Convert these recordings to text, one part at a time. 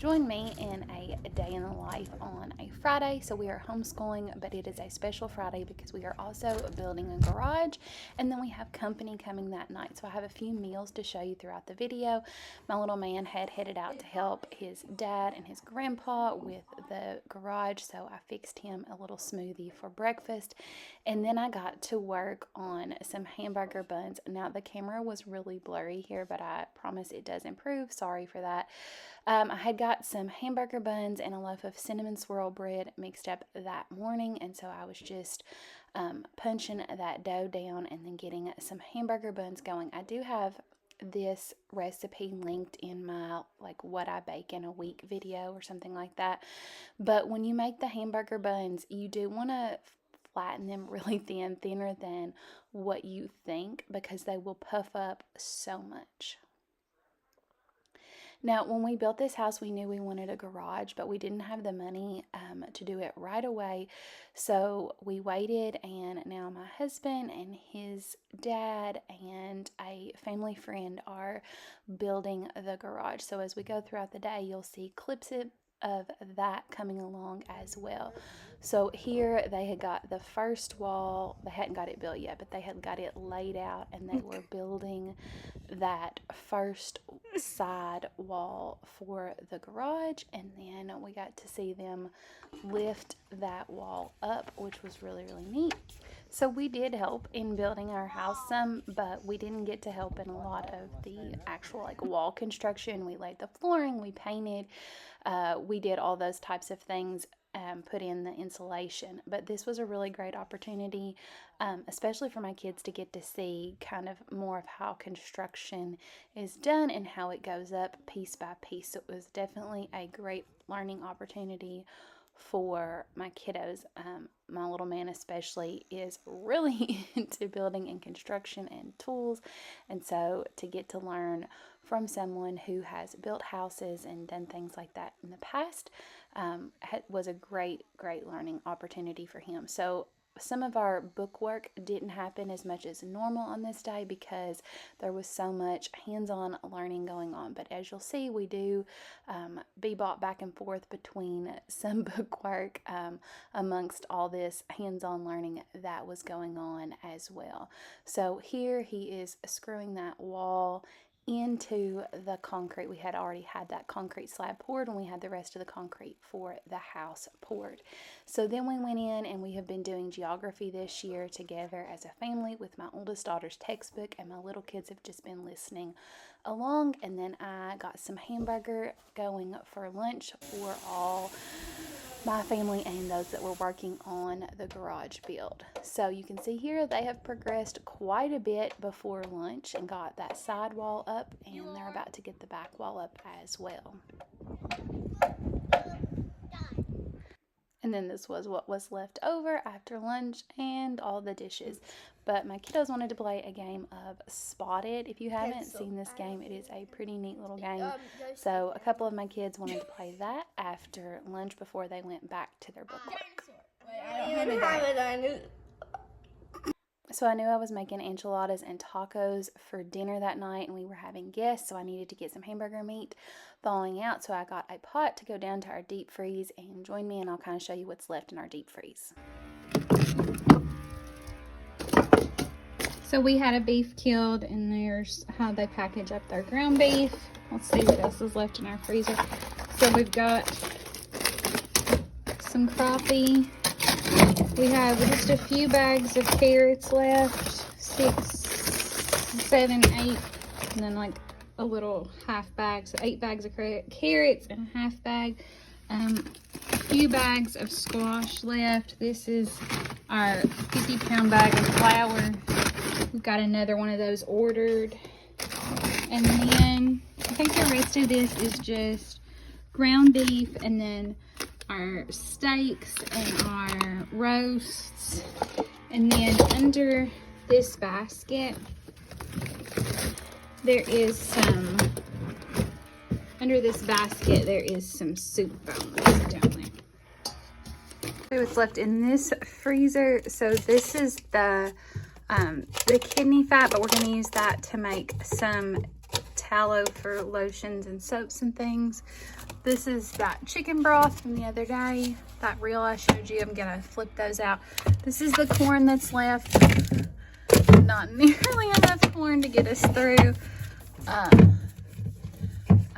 join me in a day in the life on a Friday. So we are homeschooling, but it is a special Friday because we are also building a garage, and then we have company coming that night. So I have a few meals to show you throughout the video. My little man had headed out to help his dad and his grandpa with the garage, so I fixed him a little smoothie for breakfast, and then I got to work on some hamburger buns. Now the camera was really blurry here, but I promise it does improve. Sorry for that. I had got some hamburger buns and a loaf of cinnamon swirl bread mixed up that morning, and so I was just punching that dough down and then getting some hamburger buns going. I do have this recipe linked in my what I bake in a week video or something like that, but when you make the hamburger buns, you do want to flatten them really thin, thinner than what you think, because they will puff up so much. Now, when we built this house, we knew we wanted a garage, but we didn't have the money to do it right away. So we waited, and now my husband and his dad and a family friend are building the garage. So as we go throughout the day, you'll see clips of that coming along as well. So here they had got the first wall. They hadn't got it built yet, but they had got it laid out, and they were building that first side wall for the garage, and then we got to see them lift that wall up, which was really, really neat. So we did help in building our house some, but we didn't get to help in a lot of the actual wall construction. We laid the flooring, we painted, we did all those types of things, put in the insulation. But this was a really great opportunity, especially for my kids, to get to see kind of more of how construction is done and how it goes up piece by piece. So it was definitely a great learning opportunity for my kiddos. My little man especially is really into building and construction and tools, and so to get to learn from someone who has built houses and done things like that in the past was a great learning opportunity for him. So some of our book work didn't happen as much as normal on this day because there was so much hands-on learning going on. But as you'll see, we do bebop back and forth between some book work amongst all this hands-on learning that was going on as well. So here he is screwing that wall into the concrete. We had already had that concrete slab poured, and we had the rest of the concrete for the house poured. So then we went in, and we have been doing geography this year together as a family with my oldest daughter's textbook, and my little kids have just been listening along. And then I got some hamburger going for lunch for all my family and those that were working on the garage build. So you can see here they have progressed quite a bit before lunch and got that side wall up, and they're about to get the back wall up as well. And then this was what was left over after lunch and all the dishes. But my kiddos wanted to play a game of Spotted. If you haven't seen this game, it is a pretty neat little game. So a couple of my kids wanted to play that after lunch before they went back to their book work. So I knew I was making enchiladas and tacos for dinner that night, and we were having guests, so I needed to get some hamburger meat thawing out. So I got a pot to go down to our deep freeze, and join me and I'll kind of show you what's left in our deep freeze. So we had a beef killed, and there's how they package up their ground beef. Let's see what else is left in our freezer. So we've got some crappie. We have just a few bags of carrots left, 6, 7, 8, and then a little half bag, so 8 bags of carrots and a half bag. A few bags of squash left. This is our 50-pound bag of flour. We've got another one of those ordered. And then I think the rest of this is just ground beef, and then our steaks and our roasts. And then under this basket, there is some soup bones down there. See what's left in this freezer. So this is the kidney fat, but we're going to use that to make some tallow for lotions and soaps and things. This is that chicken broth from the other day, that reel I showed you. I'm gonna flip those out. This is the corn that's left. Not nearly enough corn to get us through. I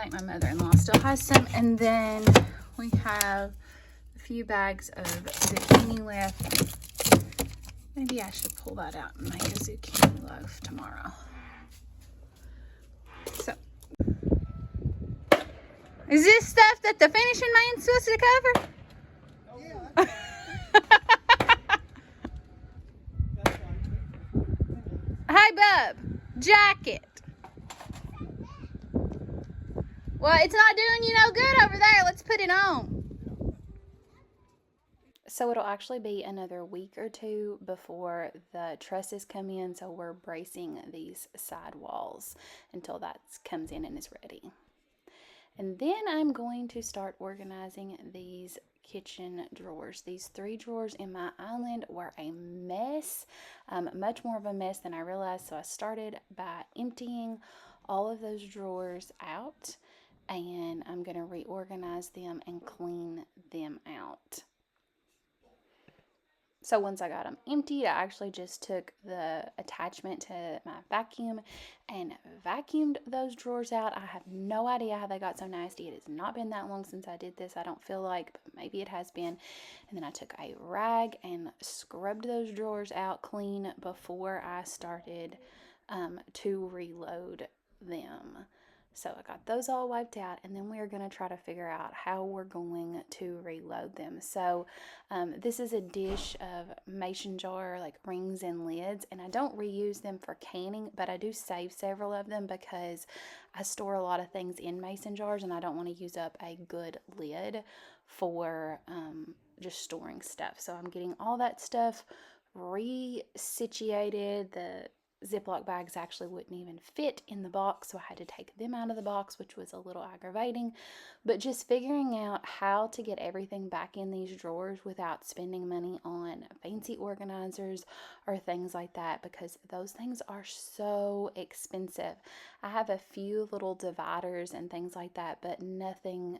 think my mother-in-law still has some. And then we have a few bags of zucchini left. Maybe I should pull that out and make a zucchini loaf tomorrow. So, is this stuff that the finishing man's supposed to cover? Oh, yeah. Hey, bub, jacket. Well, it's not doing you no good over there. Let's put it on. So it'll actually be another week or two before the trusses come in. So we're bracing these side walls until that comes in and is ready. And then I'm going to start organizing these kitchen drawers. These 3 drawers in my island were a mess, much more of a mess than I realized. So I started by emptying all of those drawers out, and I'm going to reorganize them and clean them out. So once I got them emptied, I actually just took the attachment to my vacuum and vacuumed those drawers out. I have no idea how they got so nasty. It has not been that long since I did this, I don't feel like, but maybe it has been. And then I took a rag and scrubbed those drawers out clean before I started to reload them. So I got those all wiped out, and then we are going to try to figure out how we're going to reload them. So this is a dish of mason jar, like rings and lids, and I don't reuse them for canning, but I do save several of them because I store a lot of things in mason jars, and I don't want to use up a good lid for just storing stuff. So I'm getting all that stuff resituated. The Ziploc bags actually wouldn't even fit in the box, so I had to take them out of the box, which was a little aggravating. But just figuring out how to get everything back in these drawers without spending money on fancy organizers or things like that, because those things are so expensive. I have a few little dividers and things like that, but nothing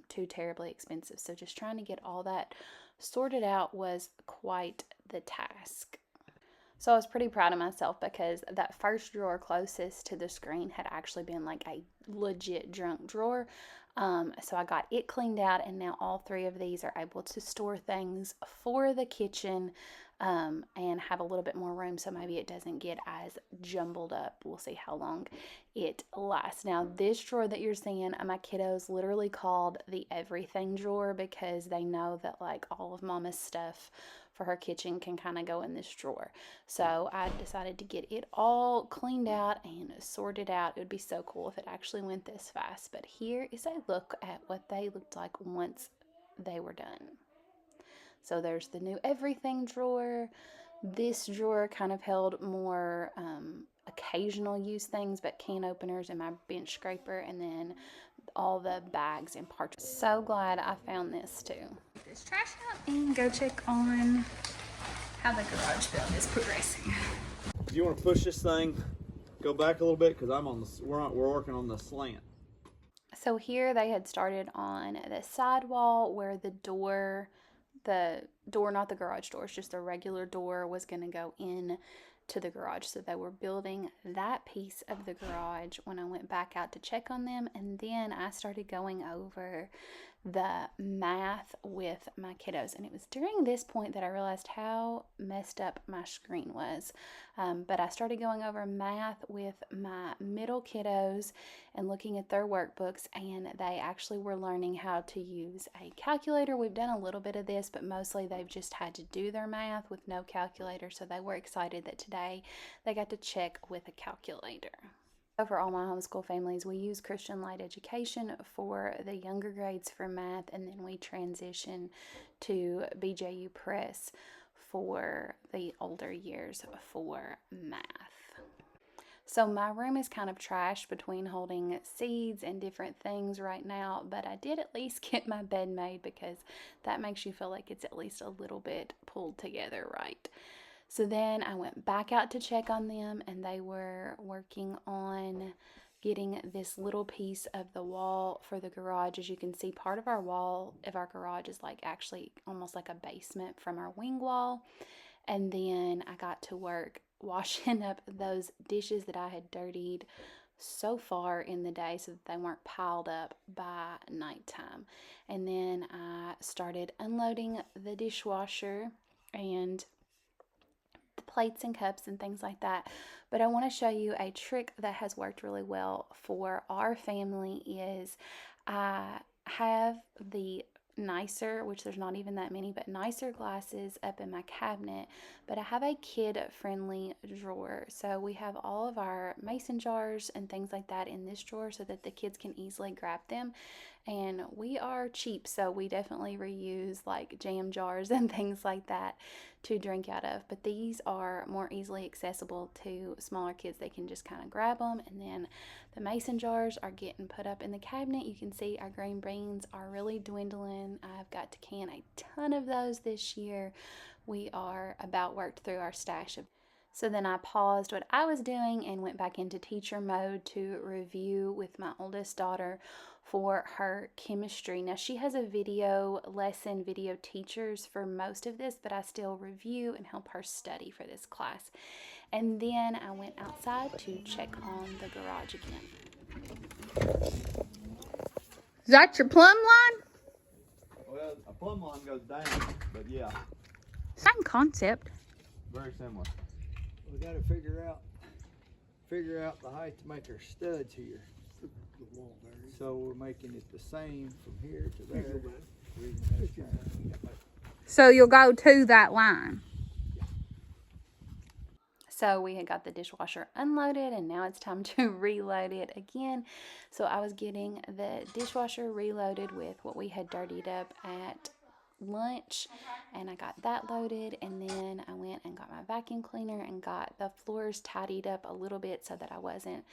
too terribly expensive. So just trying to get all that sorted out was quite the task. So I was pretty proud of myself because that first drawer closest to the screen had actually been like a legit junk drawer. So I got it cleaned out, and now all 3 of these are able to store things for the kitchen and have a little bit more room, so maybe it doesn't get as jumbled up. We'll see how long it lasts. Now this drawer that you're seeing, my kiddos literally called the everything drawer because they know that like all of mama's stuff for her kitchen can kind of go in this drawer. So I decided to get it all cleaned out and sorted out. It would be so cool if it actually went this fast. But here is a look at what they looked like once they were done. So there's the new everything drawer. This drawer kind of held more occasional use things, but can openers and my bench scraper, and then all the bags and parts. So glad I found this too. Get this trash out and go check on how the garage build is progressing. Do you want to push this thing, go back a little bit, because we're working on the slant. So here they had started on the sidewall where the door, not the garage door, it's just a regular door, was going to go in to the garage. So they were building that piece of the garage when I went back out to check on them, and then I started going over the math with my kiddos, and it was during this point that I realized how messed up my screen was. But I started going over math with my middle kiddos and looking at their workbooks, and they actually were learning how to use a calculator. We've done a little bit of this, but mostly they've just had to do their math with no calculator, so they were excited that today they got to check with a calculator. So for all my homeschool families, we use Christian Light Education for the younger grades for math, and then we transition to BJU Press for the older years for math. So my room is kind of trashed between holding seeds and different things right now, but I did at least get my bed made because that makes you feel like it's at least a little bit pulled together right. So then I went back out to check on them, and they were working on getting this little piece of the wall for the garage. As you can see, part of our wall of our garage is like actually almost like a basement from our wing wall. And then I got to work washing up those dishes that I had dirtied so far in the day so that they weren't piled up by nighttime. And then I started unloading the dishwasher and the plates and cups and things like that. But I want to show you a trick that has worked really well for our family. Is I have the nicer, which there's not even that many, but nicer glasses up in my cabinet, but I have a kid friendly drawer. So we have all of our mason jars and things like that in this drawer so that the kids can easily grab them. And we are cheap, so we definitely reuse like jam jars and things like that to drink out of. But these are more easily accessible to smaller kids. They can just kind of grab them. And then the mason jars are getting put up in the cabinet. You can see our green beans are really dwindling. I've got to can a ton of those this year. We are about worked through our stash of. So then I paused what I was doing and went back into teacher mode to review with my oldest daughter for her chemistry. Now she has a video lesson, video teachers for most of this, but I still review and help her study for this class. And then I went outside to check on the garage again. Is that your plumb line? Well, a plumb line goes down, but yeah, Same concept. very similar. We got to figure out the height to make our studs here. So we're making it the same from here to there. So you'll go to that line. So we had got the dishwasher unloaded and now it's time to reload it again. So I was getting the dishwasher reloaded with what we had dirtied up at lunch, and I got that loaded, and then I went and got my vacuum cleaner and got the floors tidied up a little bit so that I wasn't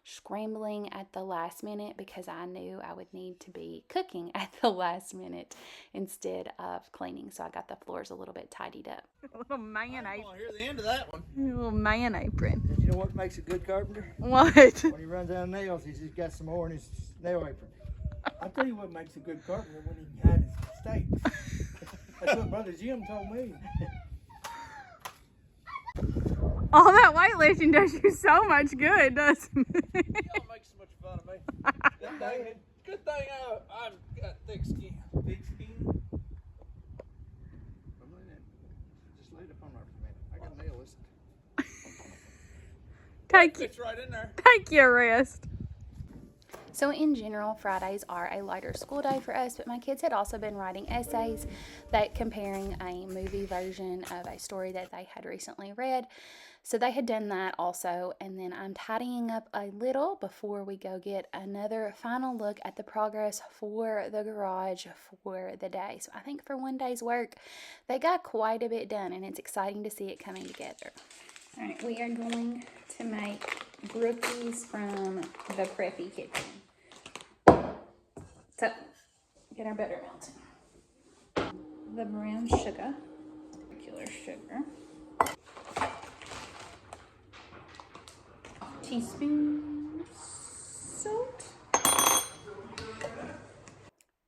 scrambling at the last minute, because I knew I would need to be cooking at the last minute instead of cleaning. So I got the floors a little bit tidied up. A little man I apron. want to hear the end of that one. A little man apron. You know what makes a good carpenter? What? When he runs out of nails, he's just got some more in his nail apron. I'll tell you what makes a good carpenter: when he had his steaks. That's what Brother Jim told me. All that weightlifting does you so much good, doesn't it? Y'all make so much fun of me. Good thing I've got thick skin. Thick skin. Just lay it up on there for a minute. I got nail this. It's right in there. Take your rest. So in general, Fridays are a lighter school day for us, but my kids had also been writing essays that comparing a movie version of a story that they had recently read. So they had done that also, and then I'm tidying up a little before we go get another final look at the progress for the garage for the day. So I think for one day's work, they got quite a bit done, and it's exciting to see it coming together. All right, we are going to make brookies from the Preppy Kitchen. So, get our butter melting. The brown sugar, regular sugar, teaspoon salt.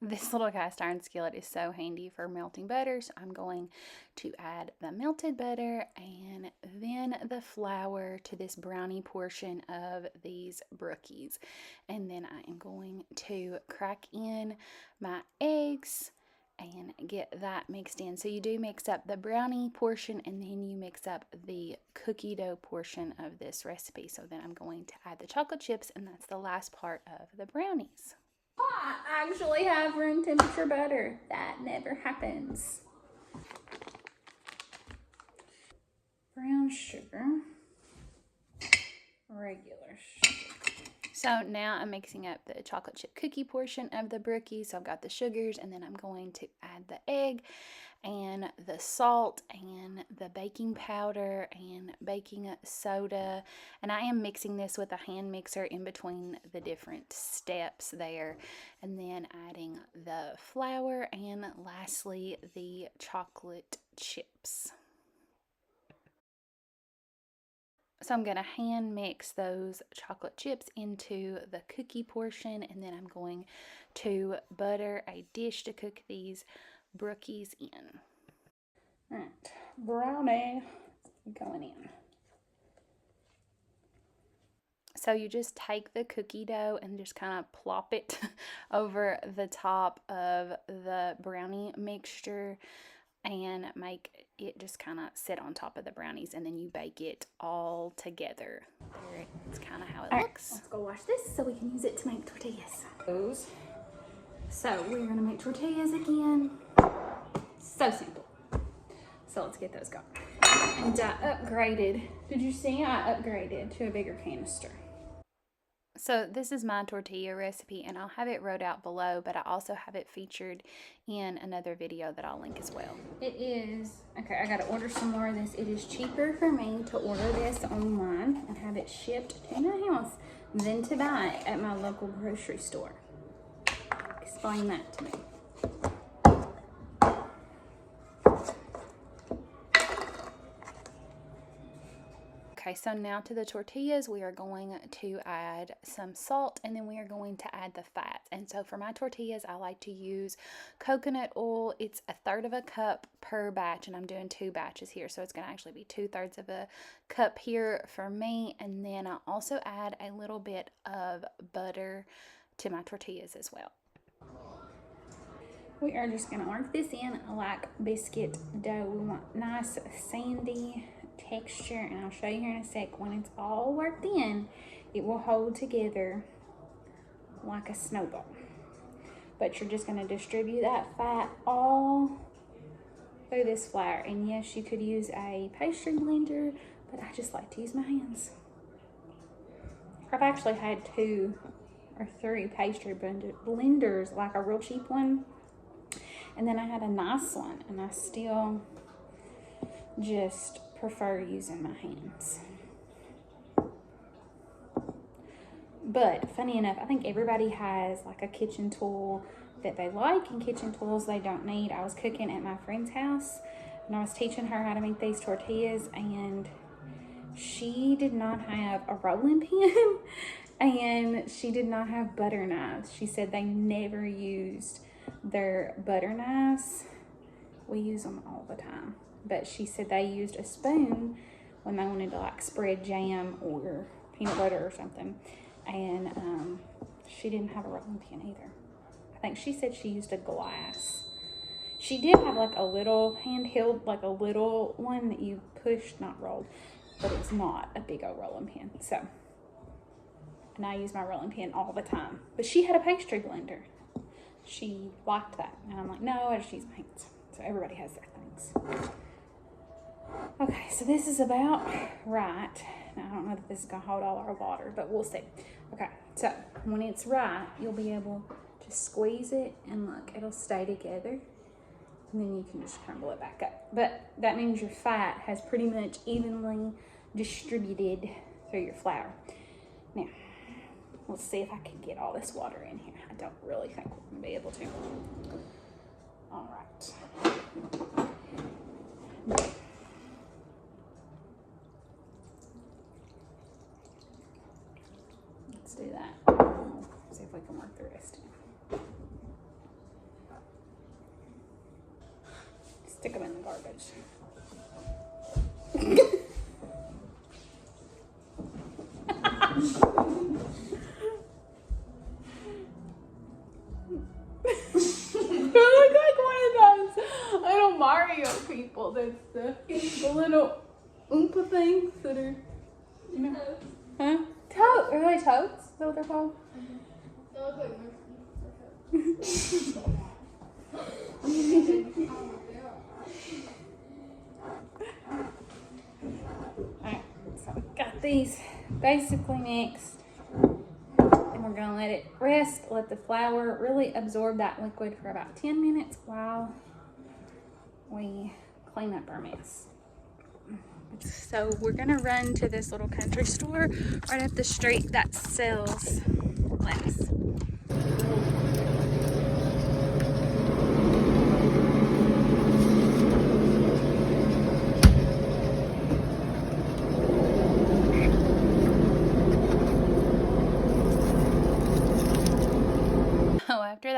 This little cast iron skillet is so handy for melting butter, so I'm going to add the melted butter and then the flour to this brownie portion of these brookies. And then I am going to crack in my eggs and get that mixed in. So you do mix up the brownie portion and then you mix up the cookie dough portion of this recipe. So then I'm going to add the chocolate chips, and that's the last part of the brownies. I actually have room temperature butter. That never happens. Brown sugar, regular sugar. So now I'm mixing up the chocolate chip cookie portion of the brookie. So I've got the sugars, and then I'm going to add the egg and the salt and the baking powder and baking soda. And I am mixing this with a hand mixer in between the different steps there. And then adding the flour and lastly the chocolate chips. So I'm going to hand mix those chocolate chips into the cookie portion, and then I'm going to butter a dish to cook these brookies in. All right, brownie going in. So you just take the cookie dough and just kind of plop it over the top of the brownie mixture and make it just kind of sit on top of the brownies, and then you bake it all together. There, it's kind of how it looks. Let's go wash this so we can use it to make tortillas. So we're gonna make tortillas again. So simple. So let's get those going. And I upgraded. Did you see? I upgraded to a bigger canister. So this is my tortilla recipe, and I'll have it wrote out below, but I also have it featured in another video that I'll link as well. It is, okay, I gotta order some more of this. It is cheaper for me to order this online and have it shipped to my house than to buy it at my local grocery store. Explain that to me. Okay, so now to the tortillas, we are going to add some salt, and then we are going to add the fat. And so for my tortillas, I like to use coconut oil. It's 1/3 cup per batch, and I'm doing 2 batches here. So it's going to actually be 2/3 cup here for me. And then I also add a little bit of butter to my tortillas as well. We are just going to work this in like biscuit dough. We want nice sandy texture, and I'll show you here in a sec. When it's all worked in, it will hold together like a snowball. But you're just going to distribute that fat all through this flour. And yes, you could use a pastry blender, but I just like to use my hands. I've actually had 2 or 3 pastry blenders, like a real cheap one, and then I had a nice one, and I still just prefer using my hands. But funny enough, I think everybody has like a kitchen tool that they like and kitchen tools they don't need. I was cooking at my friend's house, and I was teaching her how to make these tortillas, and she did not have a rolling pin and she did not have butter knives. She said they never used their butter knives. We use them all the time. But she said they used a spoon when they wanted to like spread jam or peanut butter or something. And she didn't have a rolling pin either. I think she said she used a glass. She did have like a little handheld, like a little one that you push, not rolled, but it's not a big old rolling pin. So, and I use my rolling pin all the time. But she had a pastry blender. She liked that. And I'm like, no, I just use my hands. So everybody has their things. Okay, so this is about right. Now, I don't know that this is going to hold all our water, but we'll see. Okay, so when it's right, you'll be able to squeeze it, and look, it'll stay together. And then you can just crumble it back up. But that means your fat has pretty much evenly distributed through your flour. Now, let's see if I can get all this water in here. I don't really think we're going to be able to. All right. Let's do that. See if we can work the rest in. Stick them in the garbage. Mario people, that's the little Oompa things that are, you know, huh? Toad, are they toads? Is that what they're called? They look like Alright, so we got these basically mixed, and we're gonna let it rest, let the flour really absorb that liquid for about 10 minutes while we clean up our mess. So we're gonna run to this little country store right up the street that sells lettuce.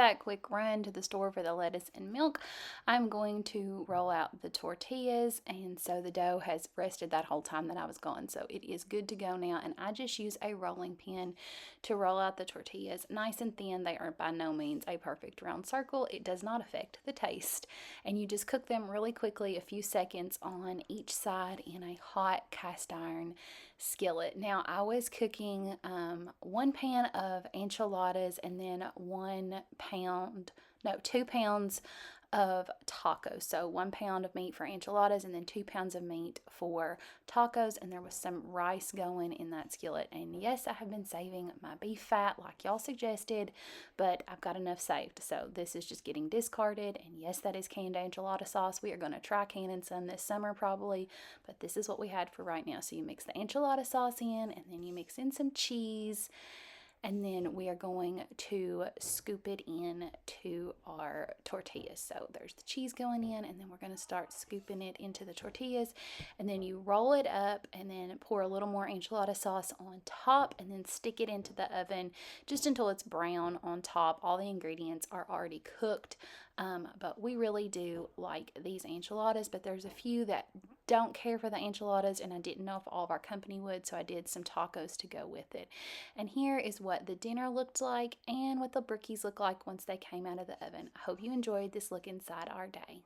that quick run to the store for the lettuce and milk, I'm going to roll out the tortillas. And so the dough has rested that whole time that I was gone. So it is good to go now. And I just use a rolling pin to roll out the tortillas nice and thin. They are by no means a perfect round circle. It does not affect the taste. And you just cook them really quickly, a few seconds on each side in a hot cast iron skillet. Now I was cooking 1 pan of enchiladas and then 2 pounds of tacos. So 1 pound of meat for enchiladas and then 2 pounds of meat for tacos, and there was some rice going in that skillet. And yes, I have been saving my beef fat like y'all suggested, but I've got enough saved, so this is just getting discarded. And yes, that is canned enchilada sauce. We are going to try canning some this summer probably, but this is what we had for right now. So you mix the enchilada sauce in, and then you mix in some cheese, and then we are going to scoop it in to our tortillas. So there's the cheese going in, and then we're going to start scooping it into the tortillas. And then you roll it up and then pour a little more enchilada sauce on top, and then stick it into the oven just until it's brown on top. All the ingredients are already cooked. But we really do like these enchiladas, but there's a few that don't care for the enchiladas, and I didn't know if all of our company would, so I did some tacos to go with it. And here is what the dinner looked like and what the brookies look like once they came out of the oven. I hope you enjoyed this look inside our day.